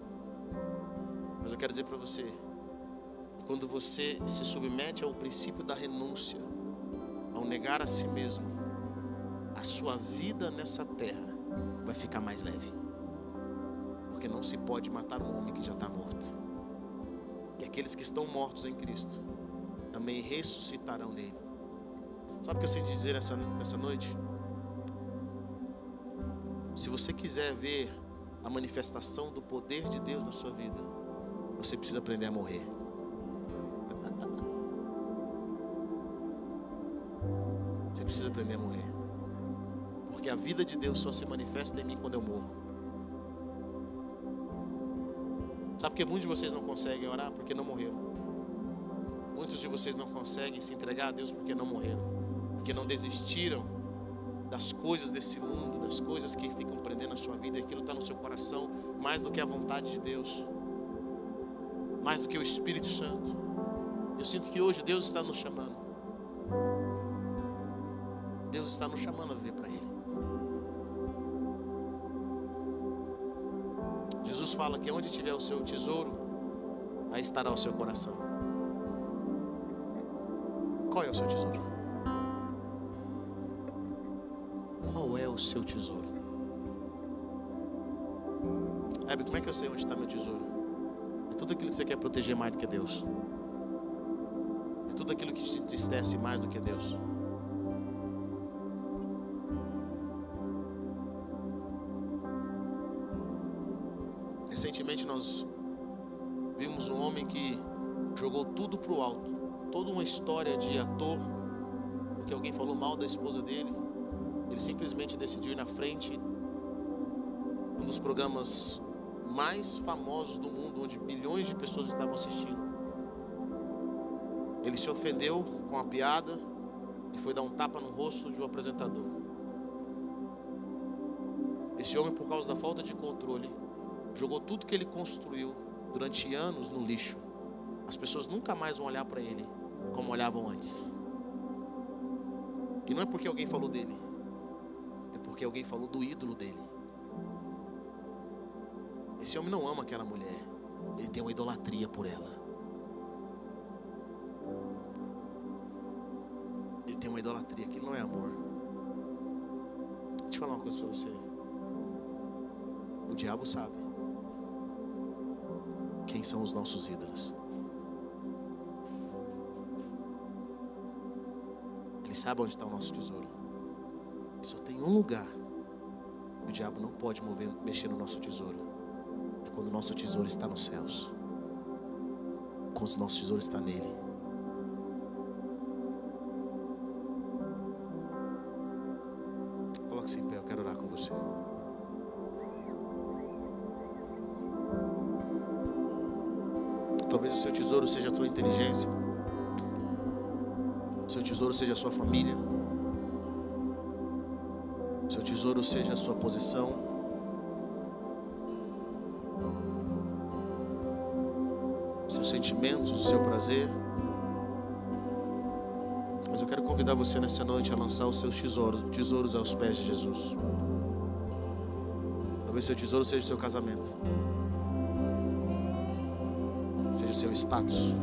Mas eu quero dizer para você, quando você se submete ao princípio da renúncia, ao negar a si mesmo, a sua vida nessa terra vai ficar mais leve. Porque não se pode matar um homem que já está morto. E aqueles que estão mortos em Cristo também ressuscitarão nele. Sabe o que eu sinto dizer essa noite? Se você quiser ver a manifestação do poder de Deus na sua vida, você precisa aprender a morrer. Você precisa aprender a morrer. Porque a vida de Deus só se manifesta em mim quando eu morro. Sabe por que muitos de vocês não conseguem orar? Porque não morreram. Muitos de vocês não conseguem se entregar a Deus porque não morreram. Porque não desistiram das coisas desse mundo, das coisas que ficam prendendo a sua vida. E aquilo está no seu coração mais do que a vontade de Deus, mais do que o Espírito Santo. Eu sinto que hoje Deus está nos chamando. Deus está nos chamando a viver para Ele. Jesus fala que onde tiver o seu tesouro, aí estará o seu coração. Qual é o seu tesouro? Qual é o seu tesouro? Hebe, como é que eu sei onde está meu tesouro? É tudo aquilo que você quer proteger mais do que Deus. É tudo aquilo que te entristece mais do que Deus. Recentemente nós vimos um homem que jogou tudo pro alto. Toda uma história de ator, porque alguém falou mal da esposa dele. Ele simplesmente decidiu ir na frente. Um dos programas mais famosos do mundo, onde milhões de pessoas estavam assistindo. Ele se ofendeu com a piada e foi dar um tapa no rosto de um apresentador. Esse homem, por causa da falta de controle, jogou tudo que ele construiu durante anos no lixo. As pessoas nunca mais vão olhar para ele como olhavam antes. E não é porque alguém falou dele, é porque alguém falou do ídolo dele. Esse homem não ama aquela mulher, ele tem uma idolatria por ela. Ele tem uma idolatria, aquilo não é amor. Deixa eu falar uma coisa para você. O diabo sabe quem são os nossos ídolos. Ele sabe onde está o nosso tesouro. E só tem um lugar que o diabo não pode mexer no nosso tesouro. É quando o nosso tesouro está nos céus. Quando o nosso tesouro está nele. Coloque-se em pé, eu quero orar com você. Talvez o seu tesouro seja a tua inteligência. O seu tesouro seja a sua família. O seu tesouro seja a sua posição. Seus sentimentos, o seu prazer. Mas eu quero convidar você nessa noite a lançar os seus tesouros aos pés de Jesus. Talvez seu tesouro seja o seu casamento. Seja o seu status.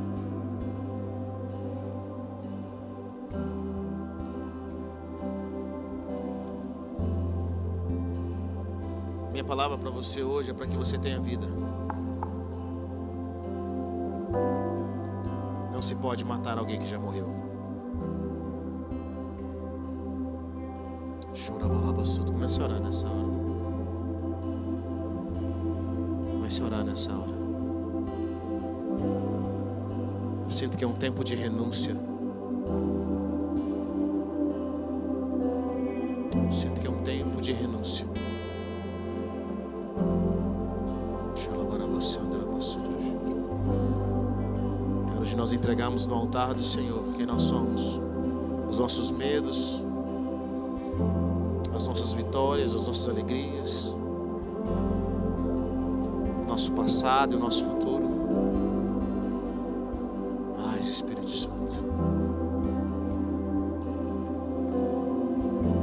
Minha palavra para você hoje é para que você tenha vida. Não se pode matar alguém que já morreu. Comece a orar nessa hora. Comece a orar nessa hora. Eu sinto que é um tempo de renúncia. Eu sinto que é um tempo de renúncia. Hoje nós entregamos no altar do Senhor quem nós somos, os nossos medos, as nossas vitórias, as nossas alegrias, o nosso passado e o nosso futuro.